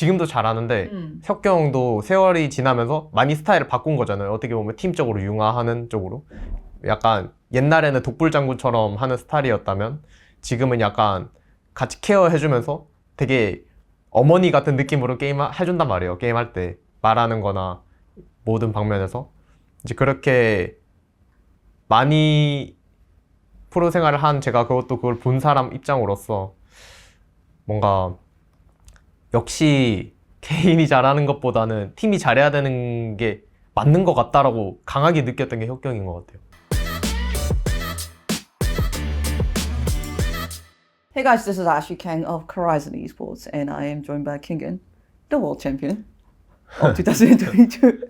지금도 잘하는데 혁경도 세월이 지나면서 많이 스타일을 바꾼 거잖아요. 어떻게 보면 팀적으로 융화하는 쪽으로. 약간 옛날에는 독불장군처럼 하는 스타일이었다면 지금은 약간 같이 케어해주면서 되게 어머니 같은 느낌으로 게임 해준단 말이에요. 게임할 때 말하는 거나 모든 방면에서 이제 그렇게 많이 프로 생활을 한 제가 그걸 본 사람 입장으로서 뭔가 역시 개인이 잘하는 것보다는 팀이 잘해야 되는 게 맞는 것 같다라고 강하게 느꼈던 게 혁경인 것 같아요. Hey guys, this is Ashley Kang of Horizon Esports, and I am joined by Kingen, the world champion of 2022,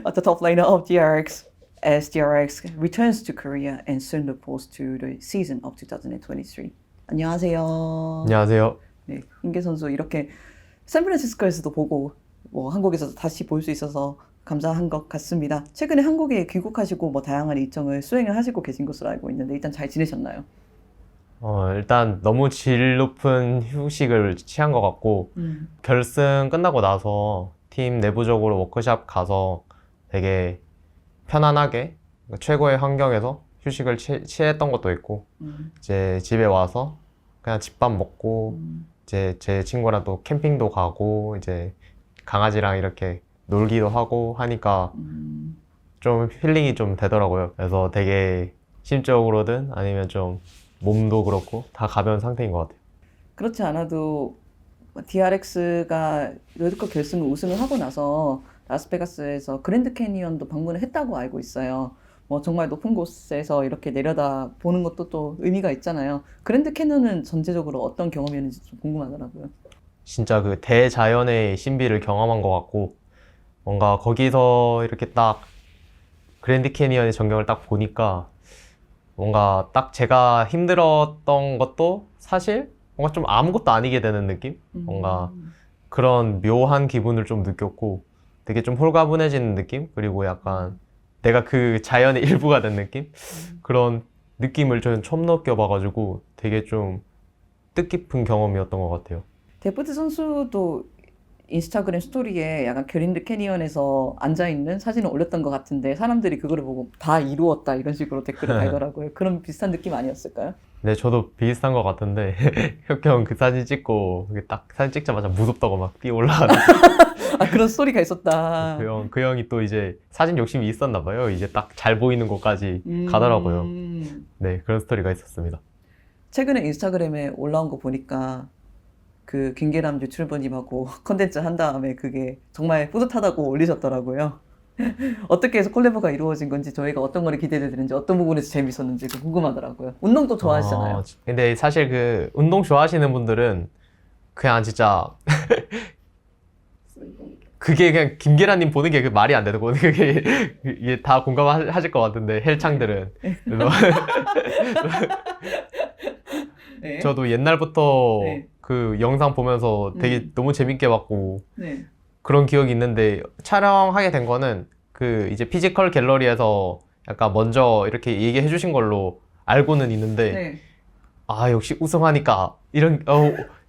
at the top laner of DRX, as DRX returns to Korea and soon looks to the season of 2023. 안녕하세요. 안녕하세요. 네, 킹겐 선수 이렇게 샌프란시스코에서도 보고 한국에서도 다시 볼 수 있어서 감사한 것 같습니다. 최근에 한국에 귀국하시고 다양한 일정을 수행을 하시고 계신 것으로 알고 있는데 일단 잘 지내셨나요? 일단 너무 질 높은 휴식을 취한 것 같고 결승 끝나고 나서 팀 내부적으로 워크샵 가서 되게 편안하게 최고의 환경에서 휴식을 취했던 것도 있고 이제 집에 와서 그냥 집밥 먹고 이제 제 친구랑 또 캠핑도 가고 이제 강아지랑 이렇게 놀기도 하고 하니까 좀 힐링이 좀 되더라고요. 그래서 되게 심적으로든 아니면 좀 몸도 그렇고 다 가벼운 상태인 것 같아요. 그렇지 않아도 DRX가 롤드컵 결승 우승을 하고 나서 라스베가스에서 그랜드 캐니언도 방문을 했다고 알고 있어요. 정말 높은 곳에서 이렇게 내려다 보는 것도 또 의미가 있잖아요. 그랜드 캐니언은 전체적으로 어떤 경험이었는지 좀 궁금하더라고요. 진짜 그 대자연의 신비를 경험한 것 같고 뭔가 거기서 이렇게 딱 그랜드 캐니언의 전경을 딱 보니까 뭔가 딱 제가 힘들었던 것도 사실 뭔가 좀 아무것도 아니게 되는 느낌? 뭔가 그런 묘한 기분을 좀 느꼈고 되게 좀 홀가분해지는 느낌? 그리고 약간 내가 그 자연의 일부가 된 느낌? 그런 느낌을 저는 처음 느껴봐가지고 되게 좀 뜻깊은 경험이었던 것 같아요. 데프트 선수도 인스타그램 스토리에 약간 그랜드 캐니언에서 앉아있는 사진을 올렸던 것 같은데 사람들이 그거를 보고 다 이루었다 이런 식으로 댓글을 달더라고요. 그런 비슷한 느낌 아니었을까요? 네, 저도 비슷한 것 같은데 혁경 그 사진 찍고 딱 사진 찍자마자 무섭다고 막 뛰어 올라가는 아, 그런 스토리가 있었다. 그 형이 또 이제 사진 욕심이 있었나 봐요. 이제 딱 잘 보이는 곳까지 가더라고요. 네, 그런 스토리가 있었습니다. 최근에 인스타그램에 올라온 거 보니까 그 김계람 유튜버님하고 컨텐츠 한 다음에 그게 정말 뿌듯하다고 올리셨더라고요. 어떻게 해서 콜라보가 이루어진 건지 저희가 어떤 거를 기대를 드는지 어떤 부분에서 재밌었는지 궁금하더라고요. 운동도 좋아하시잖아요. 근데 사실 그 운동 좋아하시는 분들은 그냥 진짜 그게 그냥 김계란님 보는 게 그 말이 안 되는 거는 그게 이게 다 공감하실 것 같은데 헬창들은 그래서 네. 저도 옛날부터 네. 그 영상 보면서 되게 너무 재밌게 봤고 네. 그런 기억이 있는데 촬영하게 된 거는 그 이제 피지컬 갤러리에서 약간 먼저 이렇게 얘기해 주신 걸로 알고는 있는데 네. 아 역시 우승하니까 이런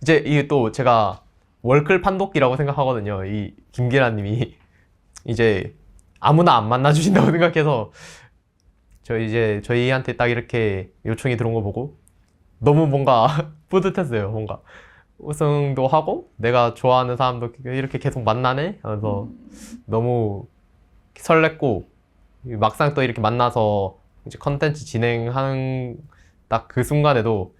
이제 이게 또 제가 월클 판독기라고 생각하거든요. 이 김계란님이 이제 아무나 안 만나 주신다고 생각해서 저희한테 딱 이렇게 요청이 들어온 거 보고 너무 뭔가 뿌듯했어요. 뭔가 우승도 하고 내가 좋아하는 사람도 이렇게 계속 만나네 하면서 너무 설렜고 막상 또 이렇게 만나서 이제 컨텐츠 진행하는 딱 그 순간에도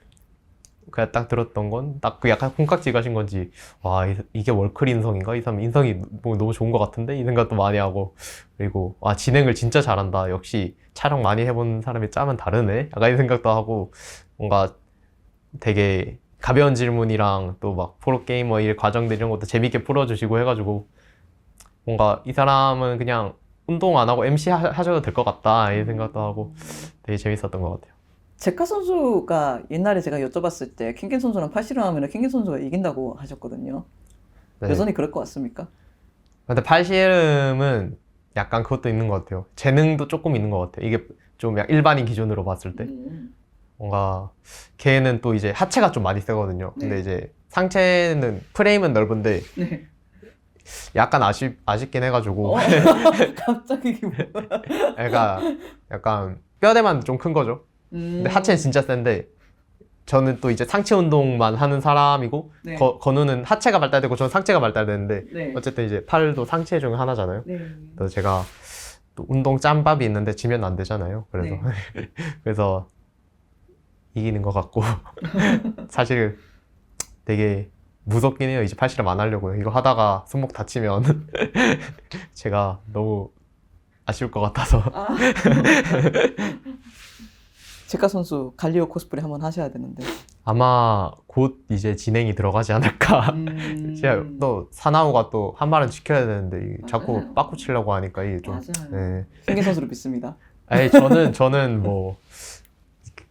그냥 딱 들었던 건 딱 그 약간 콩깍지 가신 건지 와 이게 월클 인성인가? 이 사람 인성이 뭐 너무 좋은 것 같은데? 이 생각도 많이 하고 그리고 와 진행을 진짜 잘한다. 역시 촬영 많이 해본 사람이 짬은 다르네? 약간 이 생각도 하고 뭔가 되게 가벼운 질문이랑 또 막 프로게이머 일 과정들 이런 것도 재밌게 풀어주시고 해가지고 뭔가 이 사람은 그냥 운동 안 하고 MC 하셔도 될 것 같다 이 생각도 하고 되게 재밌었던 것 같아요. 제카 선수가 옛날에 제가 여쭤봤을 때 킹겐 선수랑 팔씨름 하면 킹겐 선수가 이긴다고 하셨거든요. 네. 여전히 그럴 것 같습니까? 근데 팔씨름은 약간 그것도 있는 것 같아요. 재능도 조금 있는 것 같아요. 이게 좀 일반인 기준으로 봤을 때 뭔가 걔는 또 이제 하체가 좀 많이 세거든요. 근데 네. 이제 상체는 프레임은 넓은데 네. 약간 아쉽긴 해가지고 갑자기 이게 애가 약간 뼈대만 좀 큰 거죠. 근데 하체는 진짜 센데 저는 또 이제 상체 운동만 하는 사람이고 네. 건우는 하체가 발달되고 저는 상체가 발달되는데 네. 어쨌든 이제 팔도 상체 중 하나잖아요. 네. 그래서 제가 또 운동 짬밥이 있는데 지면 안 되잖아요. 그래서 네. 그래서 이기는 것 같고 사실 되게 무섭긴 해요. 이제 팔씨름 안 하려고요. 이거 하다가 손목 다치면 제가 너무 아쉬울 것 같아서 아. 제카 선수 갈리오 코스프레 한번 하셔야 되는데. 아마 곧 이제 진행이 들어가지 않을까. 제가 또 사나우가 또 한 말은 지켜야 되는데 자꾸 맞아요. 빠꾸 치려고 하니까 이게 좀. 맞아요. 네. 승계 선수를 믿습니다. 아니 저는 뭐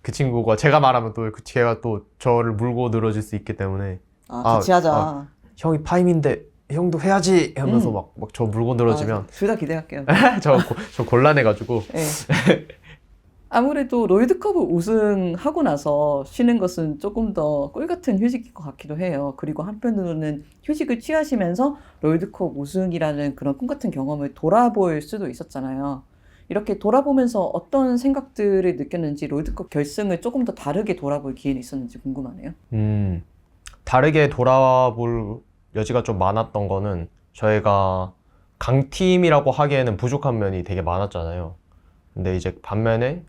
그 친구가 제가 말하면 또 그 걔가 또 저를 물고 늘어질 수 있기 때문에 같이 하자. 형이 파임인데 형도 해야지 하면서 막 저 물고 늘어지면 둘 다 기대할게요. 저 곤란해가지고 네. 아무래도 롤드컵을 우승하고 나서 쉬는 것은 조금 더 꿀 같은 휴식일 것 같기도 해요. 그리고 한편으로는 휴식을 취하시면서 롤드컵 우승이라는 그런 꿈 같은 경험을 돌아볼 수도 있었잖아요. 이렇게 돌아보면서 어떤 생각들을 느꼈는지 롤드컵 결승을 조금 더 다르게 돌아볼 기회는 있었는지 궁금하네요. 다르게 돌아볼 여지가 좀 많았던 거는 저희가 강팀이라고 하기에는 부족한 면이 되게 많았잖아요. 근데 이제 반면에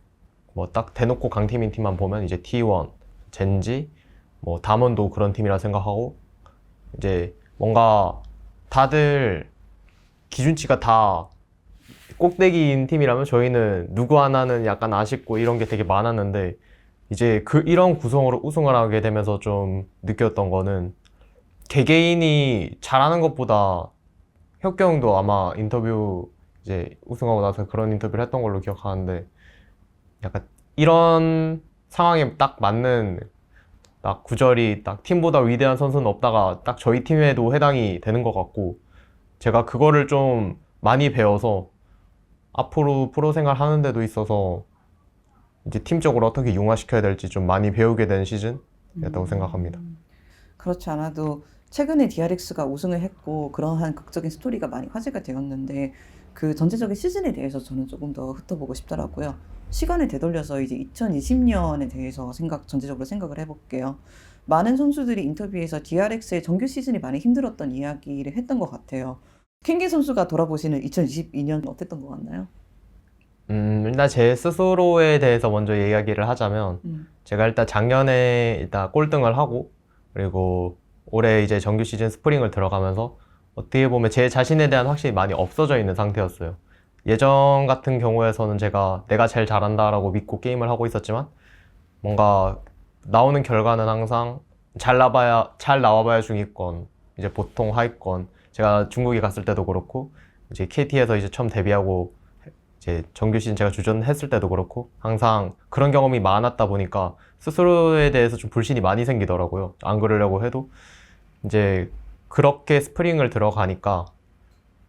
뭐 딱 대놓고 강팀인 팀만 보면 이제 T1, 젠지, 뭐 담원도 그런 팀이라 생각하고 이제 뭔가 다들 기준치가 다 꼭대기인 팀이라면 저희는 누구 하나는 약간 아쉽고 이런 게 되게 많았는데 이제 이런 구성으로 우승을 하게 되면서 좀 느꼈던 거는 개개인이 잘하는 것보다 혁경 형도 아마 인터뷰 이제 우승하고 나서 그런 인터뷰를 했던 걸로 기억하는데 약간 이런 상황에 딱 맞는 딱 구절이 딱 팀보다 위대한 선수는 없다가 딱 저희 팀에도 해당이 되는 것 같고 제가 그거를 좀 많이 배워서 앞으로 프로 생활 하는 데도 있어서 이제 팀적으로 어떻게 융화시켜야 될지 좀 많이 배우게 된 시즌이었다고 생각합니다. 그렇지 않아도 최근에 DRX가 우승을 했고 그러한 극적인 스토리가 많이 화제가 되었는데 그 전체적인 시즌에 대해서 저는 조금 더 훑어보고 싶더라고요. 시간을 되돌려서 이제 2020년에 대해서 전체적으로 생각을 해볼게요. 많은 선수들이 인터뷰에서 DRX의 정규 시즌이 많이 힘들었던 이야기를 했던 것 같아요. 캥기 선수가 돌아보시는 2022년 어땠던 것 같나요? 일단 제 스스로에 대해서 먼저 이야기를 하자면 제가 일단 작년에 일단 꼴등을 하고 그리고 올해 이제 정규 시즌 스프링을 들어가면서 어떻게 보면 제 자신에 대한 확신이 많이 없어져 있는 상태였어요. 예전 같은 경우에서는 제가 내가 제일 잘한다라고 믿고 게임을 하고 있었지만 뭔가 나오는 결과는 항상 잘 나와봐야 중위권, 이제 보통 하위권. 제가 중국에 갔을 때도 그렇고 이제 KT에서 이제 처음 데뷔하고 이제 정규 시즌 제가 주전했을 때도 그렇고 항상 그런 경험이 많았다 보니까 스스로에 대해서 좀 불신이 많이 생기더라고요. 안 그러려고 해도 이제 그렇게 스프링을 들어가니까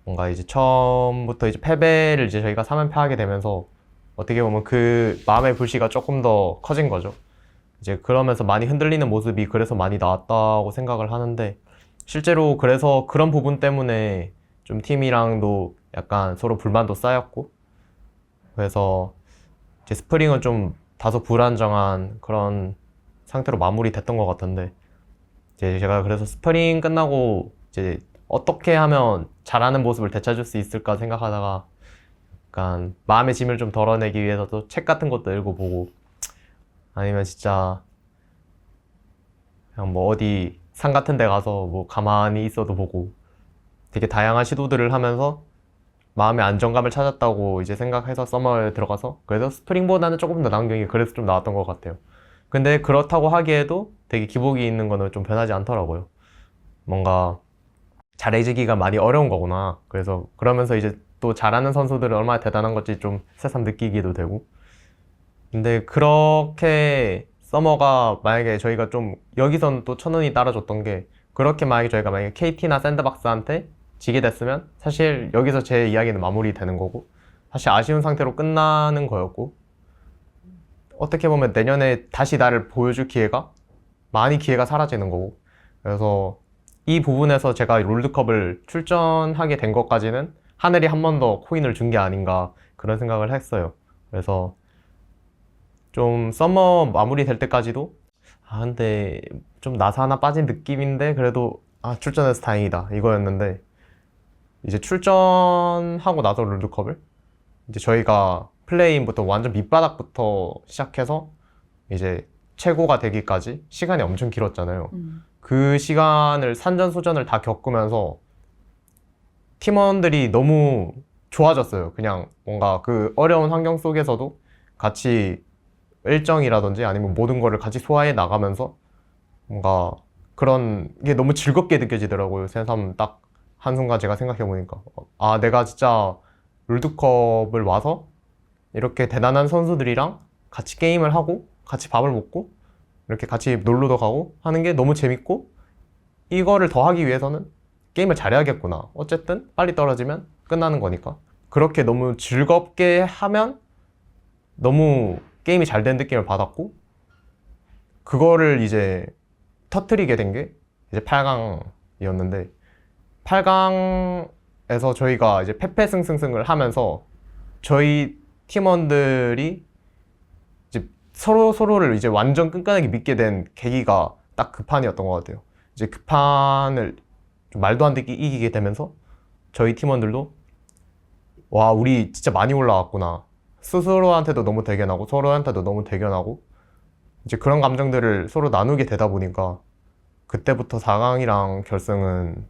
뭔가 이제 처음부터 이제 패배를 이제 저희가 3연패하게 되면서 어떻게 보면 그 마음의 불씨가 조금 더 커진 거죠. 이제 그러면서 많이 흔들리는 모습이 그래서 많이 나왔다고 생각을 하는데 실제로 그래서 그런 부분 때문에 좀 팀이랑도 약간 서로 불만도 쌓였고 그래서 이제 스프링은 좀 다소 불안정한 그런 상태로 마무리됐던 것 같은데 이제 제가 그래서 스프링 끝나고 이제 어떻게 하면 잘하는 모습을 되찾을 수 있을까 생각하다가 약간 마음의 짐을 좀 덜어내기 위해서도 책 같은 것도 읽어보고 아니면 진짜 그냥 뭐 어디 산 같은 데 가서 뭐 가만히 있어도 보고 되게 다양한 시도들을 하면서 마음의 안정감을 찾았다고 이제 생각해서 서머에 들어가서 그래서 스프링보다는 조금 더 나은 경기 그래서 좀 나왔던 것 같아요. 근데 그렇다고 하기에도 되게 기복이 있는 거는 좀 변하지 않더라고요. 뭔가 잘해지기가 많이 어려운 거구나. 그래서 그러면서 이제 또 잘하는 선수들은 얼마나 대단한 건지 좀 새삼 느끼기도 되고 근데 그렇게 서머가 만약에 저희가 좀 여기선 또 천운이 따라줬던 게 그렇게 만약에 KT나 샌드박스한테 지게 됐으면 사실 여기서 제 이야기는 마무리되는 거고 사실 아쉬운 상태로 끝나는 거였고 어떻게 보면 내년에 다시 나를 보여줄 기회가 사라지는 거고 그래서 이 부분에서 제가 롤드컵을 출전하게 된 것까지는 하늘이 한 번 더 코인을 준 게 아닌가 그런 생각을 했어요. 그래서 좀 서머 마무리 될 때까지도 근데 좀 나사 하나 빠진 느낌인데 그래도 출전해서 다행이다 이거였는데 이제 출전하고 나서 롤드컵을 이제 저희가 플레이인부터 완전 밑바닥부터 시작해서 이제 최고가 되기까지 시간이 엄청 길었잖아요. 그 시간을 산전수전을 다 겪으면서 팀원들이 너무 좋아졌어요. 그냥 뭔가 그 어려운 환경 속에서도 같이 일정이라든지 아니면 모든 거를 같이 소화해 나가면서 뭔가 그런 게 너무 즐겁게 느껴지더라고요. 새삼 딱 한순간 제가 생각해 보니까 내가 진짜 롤드컵을 와서 이렇게 대단한 선수들이랑 같이 게임을 하고 같이 밥을 먹고 이렇게 같이 놀러도 가고 하는 게 너무 재밌고 이거를 더 하기 위해서는 게임을 잘해야겠구나. 어쨌든 빨리 떨어지면 끝나는 거니까. 그렇게 너무 즐겁게 하면 너무 게임이 잘 된 느낌을 받았고 그거를 이제 터트리게 된 게 이제 8강이었는데 8강에서 저희가 이제 패패승승승을 하면서 저희 팀원들이 이제 서로를 이제 완전 끈끈하게 믿게 된 계기가 딱 그 판이었던 것 같아요. 이제 그 판을 좀 말도 안 되게 이기게 되면서 저희 팀원들도 와, 우리 진짜 많이 올라왔구나. 스스로한테도 너무 대견하고 서로한테도 너무 대견하고 이제 그런 감정들을 서로 나누게 되다 보니까 그때부터 4강이랑 결승은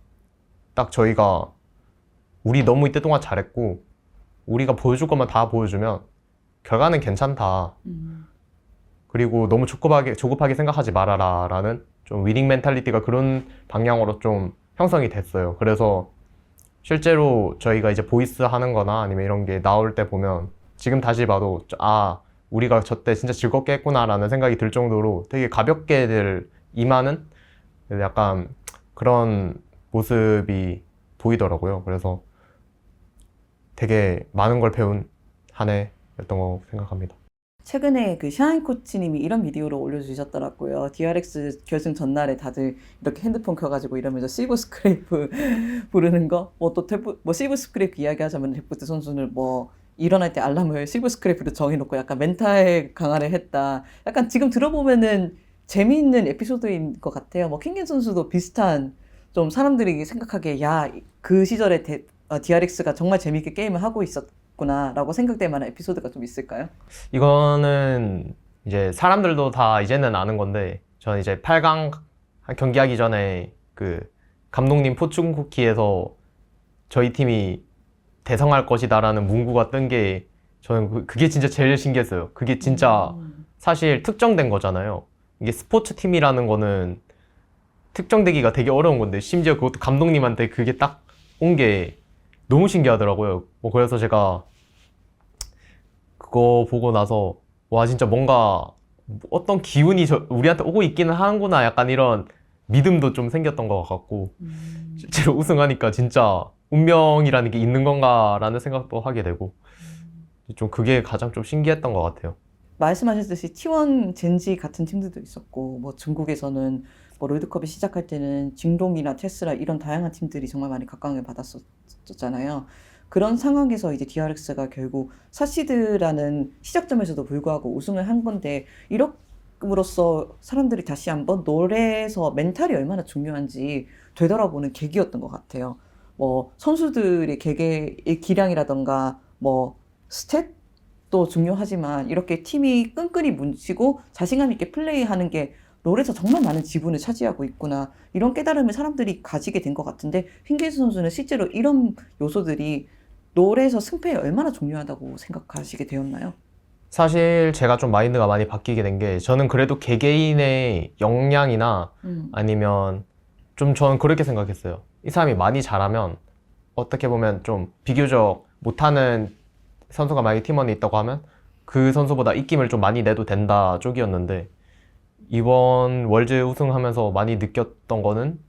딱 저희가 우리 너무 이때 동안 잘했고 우리가 보여줄 것만 다 보여주면 결과는 괜찮다. 그리고 너무 조급하게 생각하지 말아라 라는 좀 위닝 멘탈리티가 그런 방향으로 좀 형성이 됐어요. 그래서 실제로 저희가 이제 보이스 하는 거나 아니면 이런 게 나올 때 보면 지금 다시 봐도 우리가 저때 진짜 즐겁게 했구나 라는 생각이 들 정도로 되게 가볍게들 임하는 약간 그런 모습이 보이더라고요. 그래서 되게 많은 걸 배운 한 해였던 거 생각합니다. 최근에 그 샤인 코치님이 이런 비디오를 올려주셨더라고요. DRX 결승 전날에 다들 이렇게 핸드폰 켜가지고 이러면서 실버 스크래프 부르는 거. 뭐 실버 스크래프 이야기하자면 데프트 선수는 뭐 일어날 때 알람을 실버 스크래프로 정해놓고 약간 멘탈 강화를 했다. 약간 지금 들어보면은 재미있는 에피소드인 것 같아요. 뭐 킹겐 선수도 비슷한 좀 사람들이 생각하기에 그 시절에 DRX가 정말 재미있게 게임을 하고 있었구나라고 생각될 만한 에피소드가 좀 있을까요? 이거는 이제 사람들도 다 이제는 아는 건데 저는 이제 8강 경기하기 전에 그 감독님 포춘 쿠키에서 저희 팀이 대성할 것이다라는 문구가 뜬 게 저는 그게 진짜 제일 신기했어요. 그게 진짜 사실 특정된 거잖아요. 이게 스포츠 팀이라는 거는 특정되기가 되게 어려운 건데 심지어 그것도 감독님한테 그게 딱 온 게 너무 신기하더라고요. 그래서 제가 그거 보고 나서 와 진짜 뭔가 어떤 기운이 우리한테 오고 있기는 하는구나 약간 이런 믿음도 좀 생겼던 것 같고 실제로 우승하니까 진짜 운명이라는 게 있는 건가라는 생각도 하게 되고 좀 그게 가장 좀 신기했던 것 같아요. 말씀하셨듯이 T1 젠지 같은 팀들도 있었고 뭐 중국에서는 뭐 롤드컵이 시작할 때는 징동이나 테스라 이런 다양한 팀들이 정말 많이 각광을 받았었잖아요. 그런 상황에서 이제 DRX가 결국 사시드라는 시작점에서도 불구하고 우승을 한 건데 이렇게로써 사람들이 다시 한번 노래에서 멘탈이 얼마나 중요한지 되돌아보는 계기였던 것 같아요. 뭐 선수들의 개개의 기량이라던가 뭐 스탯도 중요하지만 이렇게 팀이 끈끈이 뭉치고 자신감 있게 플레이하는 게 롤에서 정말 많은 지분을 차지하고 있구나 이런 깨달음을 사람들이 가지게 된 것 같은데 흰게이스 선수는 실제로 이런 요소들이 롤에서 승패에 얼마나 중요하다고 생각하시게 되었나요? 사실 제가 좀 마인드가 많이 바뀌게 된 게 저는 그래도 개개인의 역량이나 아니면 좀 저는 그렇게 생각했어요. 이 사람이 많이 잘하면 어떻게 보면 좀 비교적 못하는 선수가 만약에 팀원에 있다고 하면 그 선수보다 입김을 좀 많이 내도 된다 쪽이었는데 이번 월드 우승하면서 많이 느꼈던 거는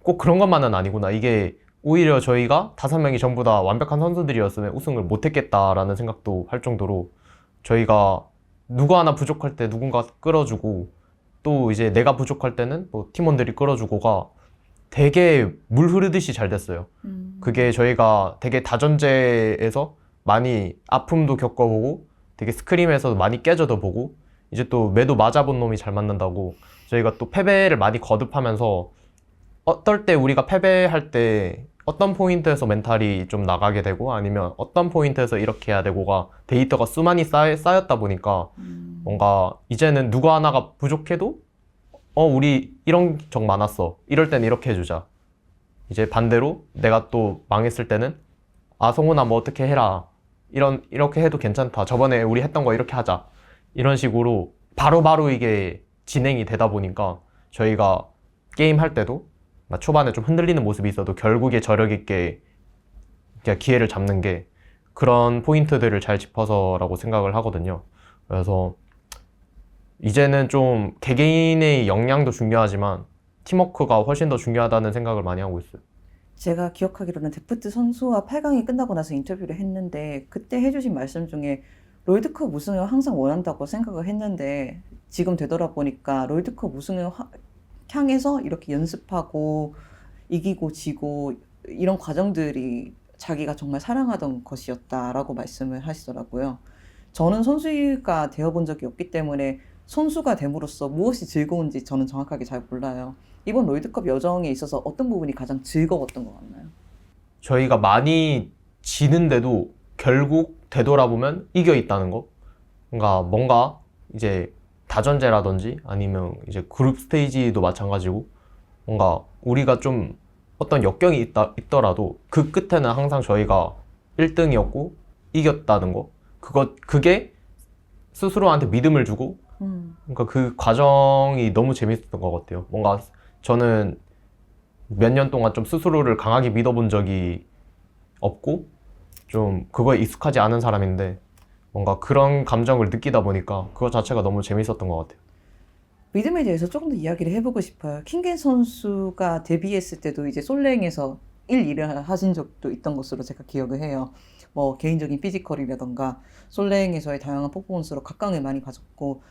꼭 그런 것만은 아니구나. 이게 오히려 저희가 5명이 전부 다 완벽한 선수들이었으면 우승을 못했겠다라는 생각도 할 정도로 저희가 누구 하나 부족할 때 누군가 끌어주고 또 이제 내가 부족할 때는 뭐 팀원들이 끌어주고가 되게 물 흐르듯이 잘 됐어요. 그게 저희가 되게 다전제에서 많이 아픔도 겪어보고 되게 스크림에서도 많이 깨져도 보고 이제 또 매도 맞아본 놈이 잘 맞는다고 저희가 또 패배를 많이 거듭하면서 어떨 때 우리가 패배할 때 어떤 포인트에서 멘탈이 좀 나가게 되고 아니면 어떤 포인트에서 이렇게 해야 되고가 데이터가 수많이 쌓였다 보니까 뭔가 이제는 누구 하나가 부족해도 우리 이런 적 많았어. 이럴 땐 이렇게 해주자. 이제 반대로 내가 또 망했을 때는 성훈아 뭐 어떻게 해라. 이렇게 해도 괜찮다. 저번에 우리 했던 거 이렇게 하자. 이런 식으로 바로바로 이게 진행이 되다 보니까 저희가 게임 할 때도 초반에 좀 흔들리는 모습이 있어도 결국에 저력 있게 기회를 잡는 게 그런 포인트들을 잘 짚어서라고 생각을 하거든요. 그래서 이제는 좀 개개인의 역량도 중요하지만 팀워크가 훨씬 더 중요하다는 생각을 많이 하고 있어요. 제가 기억하기로는 데프트 선수와 8강이 끝나고 나서 인터뷰를 했는데 그때 해주신 말씀 중에 롤드컵 우승을 항상 원한다고 생각을 했는데 지금 되돌아보니까 롤드컵 우승을 향해서 이렇게 연습하고 이기고 지고 이런 과정들이 자기가 정말 사랑하던 것이었다라고 말씀을 하시더라고요. 저는 선수가 되어본 적이 없기 때문에 선수가 됨으로써 무엇이 즐거운지 저는 정확하게 잘 몰라요. 이번 롤드컵 여정에 있어서 어떤 부분이 가장 즐거웠던 것 같나요? 저희가 많이 지는데도 결국 되돌아보면 이겨 있다는 거. 그러니까 뭔가 이제 다전제라든지 아니면 이제 그룹 스테이지도 마찬가지고 뭔가 우리가 좀 어떤 역경이 있더라도 그 끝에는 항상 저희가 1등이었고 이겼다는 거. 그게 스스로한테 믿음을 주고 그러니까 그 과정이 너무 재밌었던 것 같아요. 뭔가 저는 몇 년 동안 좀 스스로를 강하게 믿어본 적이 없고 좀 그거에 익숙하지 않은 사람인데 뭔가 그런 감정을 느끼다 보니까 그거 자체가 너무 재밌었던 것 같아요. 믿음에 대해서 조금 더 이야기를 해보고 싶어요. 킹겐 선수가 데뷔했을 때도 이제 솔랭에서 1위를 하신 적도 있던 것으로 제가 기억을 해요. 뭐 개인적인 피지컬이라던가 솔랭에서의 다양한 퍼포먼스로 각광을 많이 받았고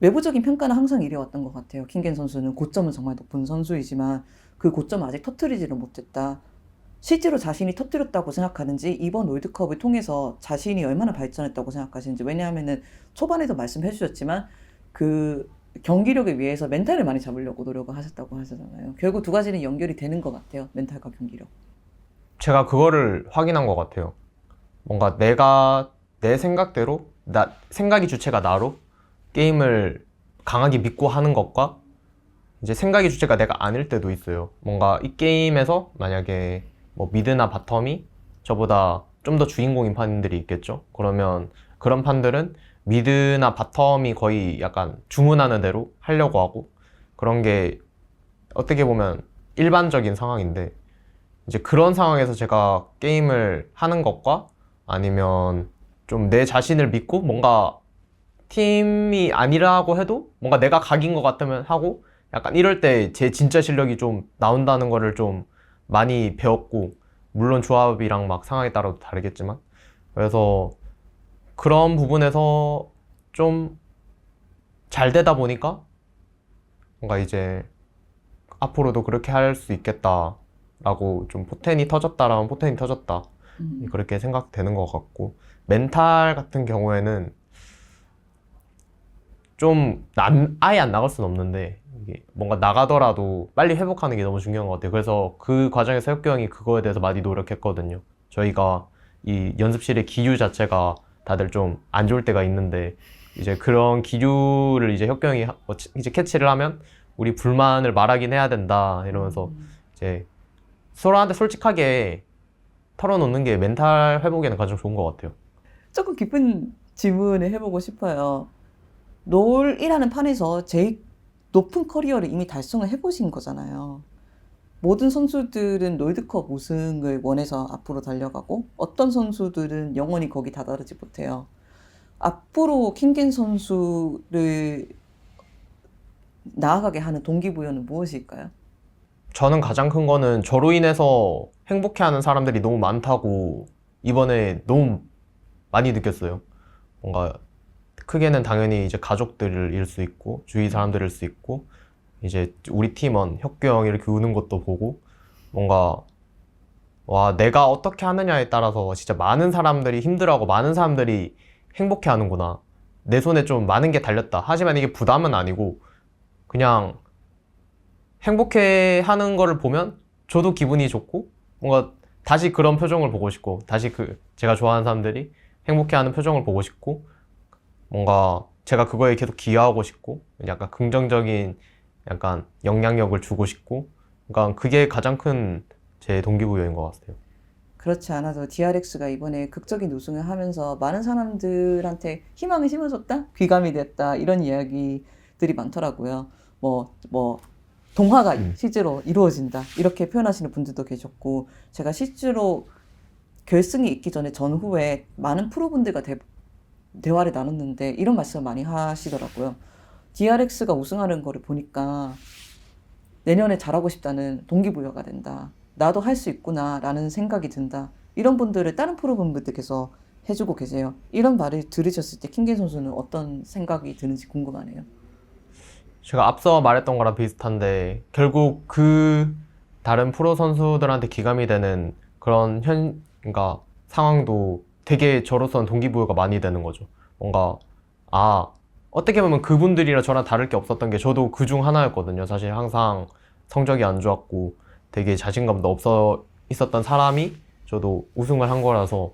외부적인 평가는 항상 이래왔던 것 같아요. 킹겐 선수는 고점은 정말 높은 선수이지만 그 고점을 아직 터뜨리지를 못했다. 실제로 자신이 터뜨렸다고 생각하는지 이번 롤드컵을 통해서 자신이 얼마나 발전했다고 생각하시는지. 왜냐하면은 초반에도 말씀해 주셨지만 그 경기력을 위해서 멘탈을 많이 잡으려고 노력을 하셨다고 하셨잖아요. 결국 두 가지는 연결이 되는 것 같아요. 멘탈과 경기력. 제가 그거를 확인한 것 같아요. 뭔가 내가 내 생각대로 생각이 주체가 나로 게임을 강하게 믿고 하는 것과 이제 생각의 주체가 내가 아닐 때도 있어요. 뭔가 이 게임에서 만약에 뭐 미드나 바텀이 저보다 좀 더 주인공인 판들이 있겠죠. 그러면 그런 판들은 미드나 바텀이 거의 약간 주문하는 대로 하려고 하고 그런 게 어떻게 보면 일반적인 상황인데 이제 그런 상황에서 제가 게임을 하는 것과 아니면 좀 내 자신을 믿고 뭔가 팀이 아니라고 해도 뭔가 내가 각인 것 같으면 하고 약간 이럴 때 제 진짜 실력이 좀 나온다는 거를 좀 많이 배웠고 물론 조합이랑 막 상황에 따라도 다르겠지만 그래서 그런 부분에서 좀 잘 되다 보니까 뭔가 이제 앞으로도 그렇게 할 수 있겠다라고 좀 포텐이 터졌다라면 포텐이 터졌다 그렇게 생각되는 것 같고 멘탈 같은 경우에는 좀 아예 안 나갈 수는 없는데 이게 뭔가 나가더라도 빨리 회복하는 게 너무 중요한 것 같아요. 그래서 그 과정에서 혁규 형이 그거에 대해서 많이 노력했거든요. 저희가 이 연습실의 기류 자체가 다들 좀 안 좋을 때가 있는데 이제 그런 기류를 이제 혁규 형이 이제 캐치를 하면 우리 불만을 말하긴 해야 된다 이러면서 이제 서로한테 솔직하게 털어놓는 게 멘탈 회복에는 가장 좋은 것 같아요. 조금 깊은 질문을 해보고 싶어요. 롤이라는 판에서 제일 높은 커리어를 이미 달성을 해보신 거잖아요. 모든 선수들은 롤드컵 우승을 원해서 앞으로 달려가고 어떤 선수들은 영원히 거기 다다르지 못해요. 앞으로 킹겐 선수를 나아가게 하는 동기부여는 무엇일까요? 저는 가장 큰 거는 저로 인해서 행복해하는 사람들이 너무 많다고 이번에 너무 많이 느꼈어요. 뭔가 크게는 당연히 이제 가족들일 수 있고 주위 사람들일 수 있고 이제 우리 팀원 혁규 형 이렇게 우는 것도 보고 뭔가 와, 내가 어떻게 하느냐에 따라서 진짜 많은 사람들이 힘들어하고 많은 사람들이 행복해 하는구나. 내 손에 좀 많은 게 달렸다. 하지만 이게 부담은 아니고 그냥 행복해 하는 거를 보면 저도 기분이 좋고 뭔가 다시 그런 표정을 보고 싶고 다시 제가 좋아하는 사람들이 행복해 하는 표정을 보고 싶고 뭔가 제가 그거에 계속 기여하고 싶고 약간 긍정적인 약간 영향력을 주고 싶고 그러니까 그게 가장 큰 제 동기부여인 것 같아요. 그렇지 않아도 DRX가 이번에 극적인 우승을 하면서 많은 사람들한테 희망을 심어줬다? 귀감이 됐다. 이런 이야기들이 많더라고요. 동화가 실제로 이루어진다. 이렇게 표현하시는 분들도 계셨고, 제가 실제로 결승이 있기 전에 전후에 많은 프로분들과 대화를 나눴는데 이런 말씀을 많이 하시더라고요. DRX가 우승하는 거를 보니까 내년에 잘하고 싶다는 동기부여가 된다. 나도 할 수 있구나 라는 생각이 든다. 이런 분들을 다른 프로분들께서 해주고 계세요. 이런 말을 들으셨을 때 킹겐 선수는 어떤 생각이 드는지 궁금하네요. 제가 앞서 말했던 거랑 비슷한데 결국 다른 프로 선수들한테 기감이 되는 그런 그러니까 상황도 되게 저로서는 동기부여가 많이 되는 거죠. 뭔가 어떻게 보면 그분들이랑 저랑 다를 게 없었던 게 저도 그중 하나였거든요. 사실 항상 성적이 안 좋았고 되게 자신감도 없어 있었던 사람이 저도 우승을 한 거라서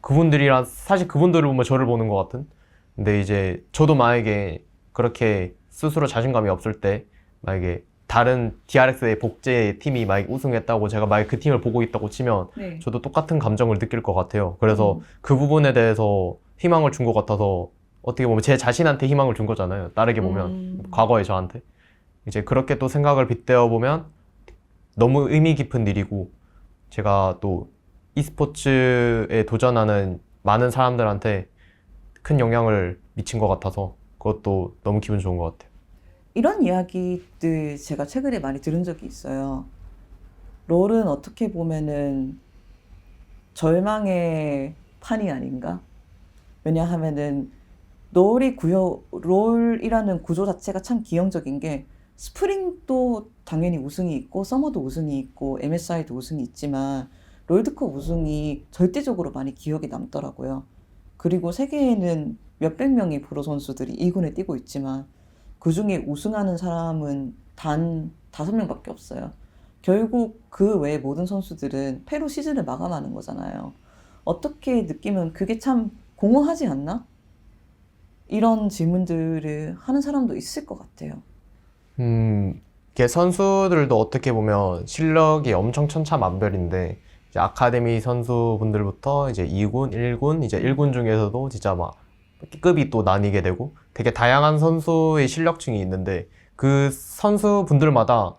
그분들이랑 사실 그분들을 보면 저를 보는 것 같은. 근데 이제 저도 만약에 그렇게 스스로 자신감이 없을 때 만약에 다른 DRX의 복제 팀이 만약에 우승했다고 제가 만약에 그 팀을 보고 있다고 치면 네. 저도 똑같은 감정을 느낄 것 같아요. 그래서 그 부분에 대해서 희망을 준 것 같아서 어떻게 보면 제 자신한테 희망을 준 거잖아요. 다르게 보면 과거의 저한테 이제 그렇게 또 생각을 빗대어 보면 너무 의미 깊은 일이고 제가 또 e스포츠에 도전하는 많은 사람들한테 큰 영향을 미친 것 같아서 그것도 너무 기분 좋은 것 같아요. 이런 이야기들 제가 최근에 많이 들은 적이 있어요. 롤은 어떻게 보면은 절망의 판이 아닌가? 왜냐하면은 롤이라는 구조 자체가 참 기형적인 게 스프링도 당연히 우승이 있고 서머도 우승이 있고 MSI도 우승이 있지만 롤드컵 우승이 절대적으로 많이 기억에 남더라고요. 그리고 세계에는 몇백 명의 프로 선수들이 2군에 뛰고 있지만 그 중에 우승하는 사람은 단 5명밖에 없어요. 결국 그 외의 모든 선수들은 패로 시즌을 마감하는 거잖아요. 어떻게 느끼면 그게 참 공허하지 않나? 이런 질문들을 하는 사람도 있을 것 같아요. 이게 선수들도 어떻게 보면 실력이 엄청 천차만별인데 이제 아카데미 선수분들부터 이제 2군, 1군, 이제 1군 중에서도 진짜 막 급이 또 나뉘게 되고 되게 다양한 선수의 실력층이 있는데 그 선수분들마다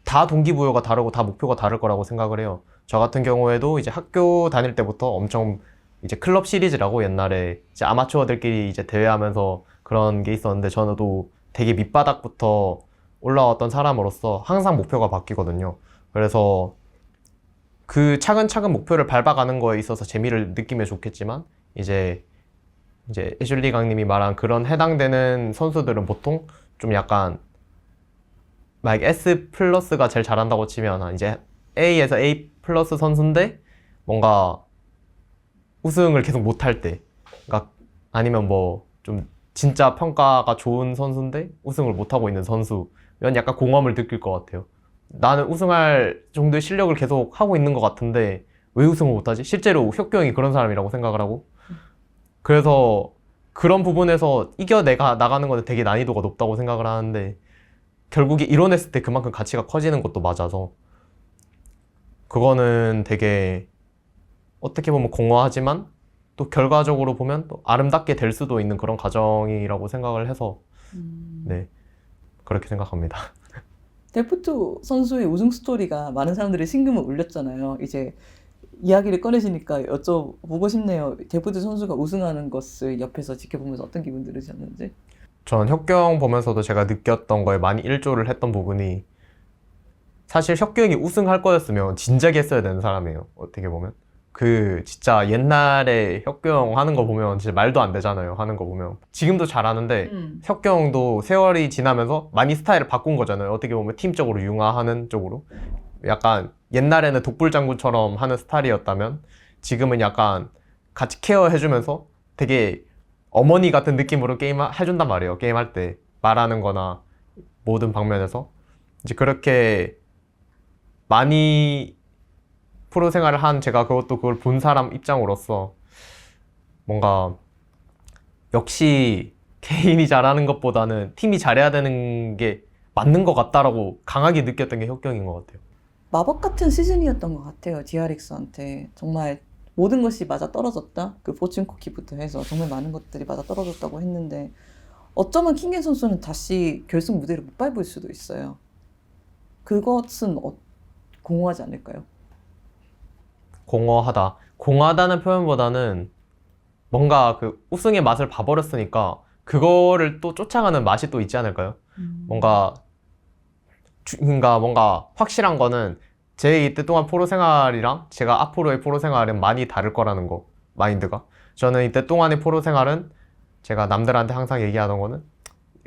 다 동기부여가 다르고 다 목표가 다를 거라고 생각을 해요. 저 같은 경우에도 이제 학교 다닐 때부터 엄청 이제 클럽 시리즈라고 옛날에 이제 아마추어들끼리 이제 대회하면서 그런 게 있었는데 저는 또 되게 밑바닥부터 올라왔던 사람으로서 항상 목표가 바뀌거든요. 그래서 그 차근차근 목표를 밟아가는 거에 있어서 재미를 느끼면 좋겠지만 이제 애슐리 강님이 말한 그런 해당되는 선수들은 보통 좀 약간 만약 S 플러스가 제일 잘한다고 치면 이제 A에서 A 플러스 선수인데 뭔가 우승을 계속 못할 때 그러니까 아니면 뭐 좀 진짜 평가가 좋은 선수인데 우승을 못하고 있는 선수면 약간 공허함을 느낄 것 같아요. 나는 우승할 정도의 실력을 계속 하고 있는 것 같은데 왜 우승을 못하지? 실제로 혁규 형이 그런 사람이라고 생각을 하고 그래서 그런 부분에서 이겨내가 나가는 거는 되게 난이도가 높다고 생각을 하는데 결국에 이뤄냈을 때 그만큼 가치가 커지는 것도 맞아서 그거는 되게 어떻게 보면 공허하지만 또 결과적으로 보면 또 아름답게 될 수도 있는 그런 과정이라고 생각을 해서 네 그렇게 생각합니다. 데프트 선수의 우승 스토리가 많은 사람들의 심금을 울렸잖아요. 이제 이야기를 꺼내시니까 여쭤보고 싶네요. 데프트 선수가 우승하는 것을 옆에서 지켜보면서 어떤 기분 들으셨는지. 전 혁규 형 보면서도 제가 느꼈던 거에 많이 일조를 했던 부분이 사실 혁규 형이 우승할 거였으면 진작에 했어야 되는 사람이에요. 어떻게 보면 진짜 옛날에 혁규 형 하는 거 보면 진짜 말도 안 되잖아요. 하는 거 보면 지금도 잘하는데 혁규 형도 세월이 지나면서 많이 스타일을 바꾼 거잖아요. 어떻게 보면 팀적으로 융화하는 쪽으로 약간 옛날에는 독불장군처럼 하는 스타일이었다면 지금은 약간 같이 케어해주면서 되게 어머니 같은 느낌으로 게임 해준단 말이에요. 게임할 때 말하는 거나 모든 방면에서 이제 그렇게 많이 프로 생활을 한 제가 그것도 그걸 본 사람 입장으로서 뭔가 역시 개인이 잘하는 것보다는 팀이 잘해야 되는 게 맞는 것 같다라고 강하게 느꼈던 게 혁경인 것 같아요. 마법 같은 시즌이었던 것 같아요. DRX한테 정말 모든 것이 맞아 떨어졌다. 그 포춘 쿠키부터 해서 정말 많은 것들이 맞아 떨어졌다고 했는데 어쩌면 킹겐 선수는 다시 결승 무대를 못 밟을 수도 있어요. 그것은 공허하지 않을까요? 공허하다. 공허하다는 표현보다는 뭔가 그 우승의 맛을 봐버렸으니까 그거를 또 쫓아가는 맛이 또 있지 않을까요? 뭔가 그러니까 뭔가 확실한 거는 제 이때 동안 프로 생활이랑 제가 앞으로의 프로 생활은 많이 다를 거라는 거, 마인드가. 저는 이때 동안의 프로 생활은 제가 남들한테 항상 얘기하던 거는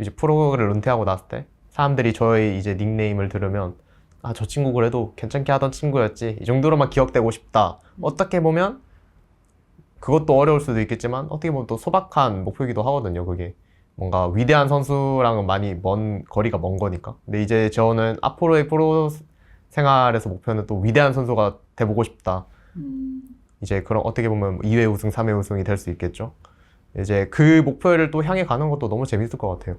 이제 프로를 은퇴하고 났을 때 사람들이 저의 이제 닉네임을 들으면 아, 저 친구 그래도 괜찮게 하던 친구였지. 이 정도로만 기억되고 싶다. 어떻게 보면 그것도 어려울 수도 있겠지만 어떻게 보면 또 소박한 목표이기도 하거든요. 그게 뭔가 위대한 선수랑은 많이 거리가 먼 거니까. 근데 이제 저는 앞으로의 프로 생활에서 목표는 또 위대한 선수가 돼보고 싶다. 이제 그런 어떻게 보면 2회 우승, 3회 우승이 될 수 있겠죠. 이제 그 목표를 또 향해 가는 것도 너무 재밌을 것 같아요.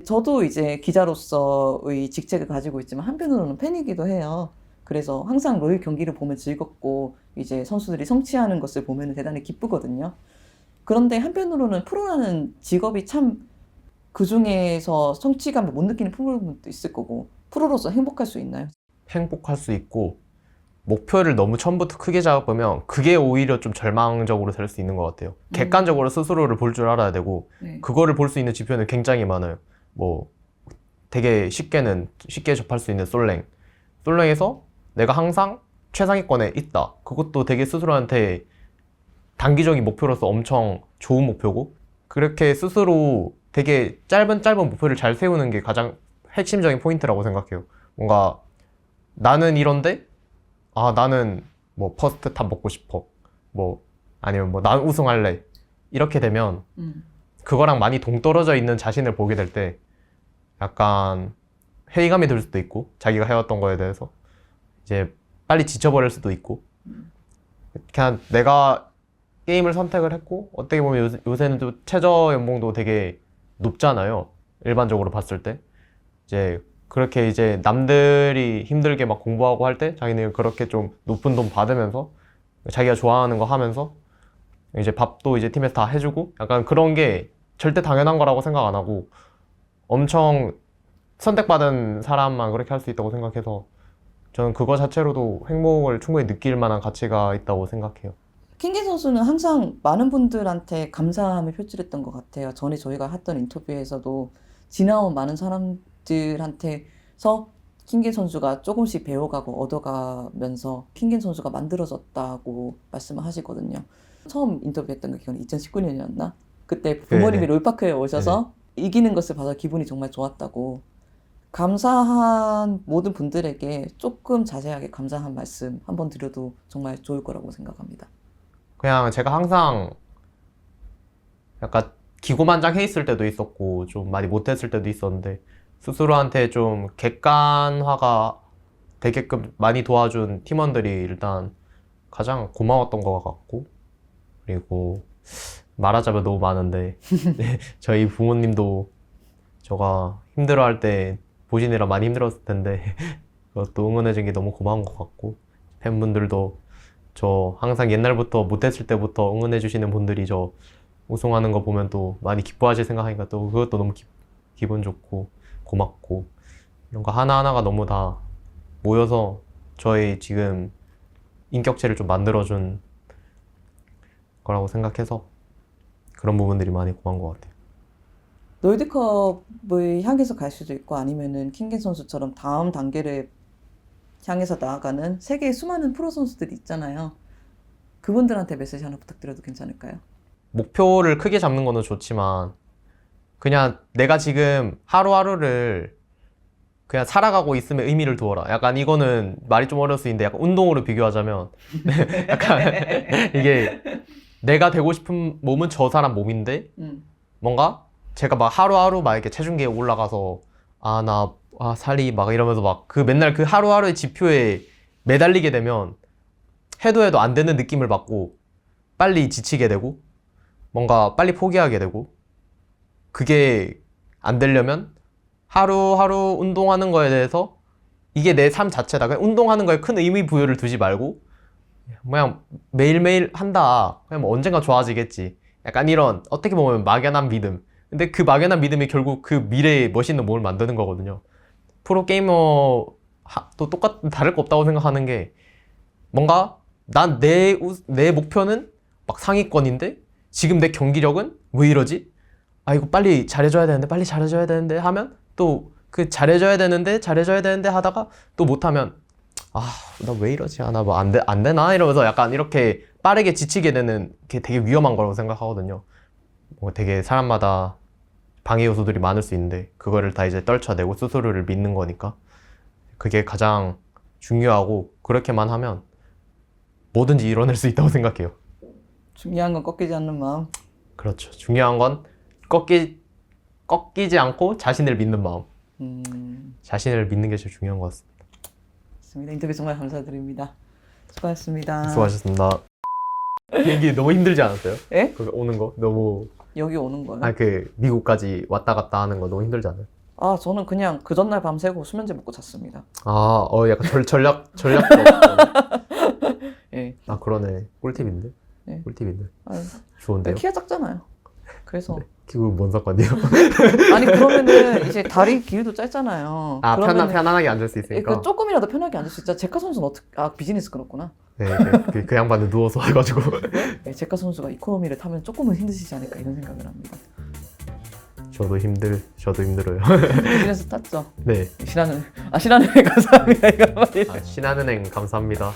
저도 이제 기자로서의 직책을 가지고 있지만 한편으로는 팬이기도 해요. 그래서 항상 롤 경기를 보면 즐겁고 이제 선수들이 성취하는 것을 보면 대단히 기쁘거든요. 그런데 한편으로는 프로라는 직업이 참 그중에서 성취감을 못 느끼는 프로도 있을 거고 프로로서 행복할 수 있나요? 행복할 수 있고 목표를 너무 처음부터 크게 잡으면 그게 오히려 좀 절망적으로 될 수 있는 것 같아요. 객관적으로 스스로를 볼 줄 알아야 되고 네. 그거를 볼 수 있는 지표는 굉장히 많아요. 뭐 되게 쉽게 접할 수 있는 솔랭에서 내가 항상 최상위권에 있다. 그것도 되게 스스로한테 단기적인 목표로서 엄청 좋은 목표고 그렇게 스스로 되게 짧은 목표를 잘 세우는 게 가장 핵심적인 포인트라고 생각해요. 뭔가 나는 이런데 아 나는 뭐 퍼스트 탑 먹고 싶어. 뭐 아니면 뭐 난 우승할래. 이렇게 되면 그거랑 많이 동떨어져 있는 자신을 보게 될 때 약간 회의감이 들 수도 있고 자기가 해왔던 거에 대해서 이제 빨리 지쳐버릴 수도 있고 그냥 내가 게임을 선택을 했고 어떻게 보면 요새는 또 최저 연봉도 되게 높잖아요. 일반적으로 봤을 때 이제 그렇게 이제 남들이 힘들게 막 공부하고 할 때 자기는 그렇게 좀 높은 돈 받으면서 자기가 좋아하는 거 하면서 이제 밥도 이제 팀에서 다 해주고 약간 그런 게 절대 당연한 거라고 생각 안 하고 엄청 선택받은 사람만 그렇게 할 수 있다고 생각해서 저는 그거 자체로도 행복을 충분히 느낄 만한 가치가 있다고 생각해요. 킹겐 선수는 항상 많은 분들한테 감사함을 표출했던 것 같아요. 전에 저희가 했던 인터뷰에서도 지나온 많은 사람들한테서 킹겐 선수가 조금씩 배워가고 얻어가면서 킹겐 선수가 만들어졌다고 말씀을 하시거든요. 처음 인터뷰했던 게 기억나 2019년이었나? 그때 부모님이 네네. 롤파크에 오셔서 이기는 것을 봐서 기분이 정말 좋았다고. 감사한 모든 분들에게 조금 자세하게 감사한 말씀 한번 드려도 정말 좋을 거라고 생각합니다. 그냥 제가 항상 약간 기고만장해 있을 때도 있었고 좀 많이 못했을 때도 있었는데 스스로한테 좀 객관화가 되게끔 많이 도와준 팀원들이 일단 가장 고마웠던 것 같고 그리고 말하자면 너무 많은데 네, 저희 부모님도 저가 힘들어할 때 보시느라 많이 힘들었을 텐데 그것도 응원해준 게 너무 고마운 것 같고 팬분들도 저 항상 옛날부터 못했을 때부터 응원해주시는 분들이 저 우승하는 거 보면 또 많이 기뻐하실 생각하니까 또 그것도 너무 기분 좋고 고맙고 이런 거 하나하나가 너무 다 모여서 저의 지금 인격체를 좀 만들어준 거라고 생각해서 그런 부분들이 많이 고마운 것 같아요. 롤드컵을 향해서 갈 수도 있고 아니면은 킹겐 선수처럼 다음 단계를 향해서 나아가는 세계의 수많은 프로 선수들이 있잖아요. 그분들한테 메시지 하나 부탁드려도 괜찮을까요? 목표를 크게 잡는 거는 좋지만 그냥 내가 지금 하루하루를 그냥 살아가고 있음에 의미를 두어라. 약간 이거는 말이 좀 어려울 수 있는데 약간 운동으로 비교하자면 약간 이게 내가 되고 싶은 몸은 저 사람 몸인데 뭔가 제가 막 하루하루 막 이렇게 체중계에 올라가서 살이 막 이러면서 막 그 맨날 그 하루하루의 지표에 매달리게 되면 해도 안 되는 느낌을 받고 빨리 지치게 되고 뭔가 빨리 포기하게 되고 그게 안 되려면 하루하루 운동하는 거에 대해서 이게 내 삶 자체다. 그냥 운동하는 거에 큰 의미 부여를 두지 말고 그냥 매일매일 한다. 그냥 뭐 언젠가 좋아지겠지. 약간 이런 어떻게 보면 막연한 믿음. 근데 그 막연한 믿음이 결국 그 미래의 멋있는 몸을 만드는 거거든요. 프로게이머도 다를 거 없다고 생각하는 게 뭔가 난 내 목표는 막 상위권인데 지금 내 경기력은 왜 이러지? 이거 빨리 잘해줘야 되는데 하면 또 그 잘해줘야 되는데 하다가 또 못하면 나 왜 이러지? 나 뭐 안 되나? 이러면서 약간 이렇게 빠르게 지치게 되는 게 되게 위험한 거라고 생각하거든요. 뭐 되게 사람마다 방해 요소들이 많을 수 있는데 그거를 다 이제 떨쳐내고 스스로를 믿는 거니까 그게 가장 중요하고 그렇게만 하면 뭐든지 이뤄낼 수 있다고 생각해요. 중요한 건 꺾이지 않는 마음. 그렇죠. 중요한 건 꺾이지 않고 자신을 믿는 마음. 자신을 믿는 게 제일 중요한 것 같습니다. 맞습니다. 인터뷰 정말 감사드립니다. 수고하셨습니다. 수고하셨습니다. 비행기 너무 힘들지 않았어요? 예? 거기 오는 거 너무 여기 오는 거요? 그 미국까지 왔다 갔다 하는 거 너무 힘들지 않아요? 저는 그냥 그 전날 밤새고 수면제 먹고 잤습니다. 약간 전략 예. 그러네. 꿀팁인데? 네. 꿀팁인데. 아유, 좋은데요? 키가 작잖아요. 그래서 그거 뭔 상관이에요? 아니 그러면은 이제 다리 길이도 짧잖아요. 그러면은 편안하게 앉을 수 있으니까. 그 조금이라도 편하게 앉을 수 있죠. 제카 선수는 비즈니스 그렇구나. 네, 그 양반은 누워서 해가지고. 네, 제카 선수가 이코노미를 타면 조금은 힘드시지 않을까 이런 생각을 합니다. 저도 힘들어요. 비즈니스 탔죠. 네. 신한은행 감사합니다. 이거 한마디. 신한은행 감사합니다.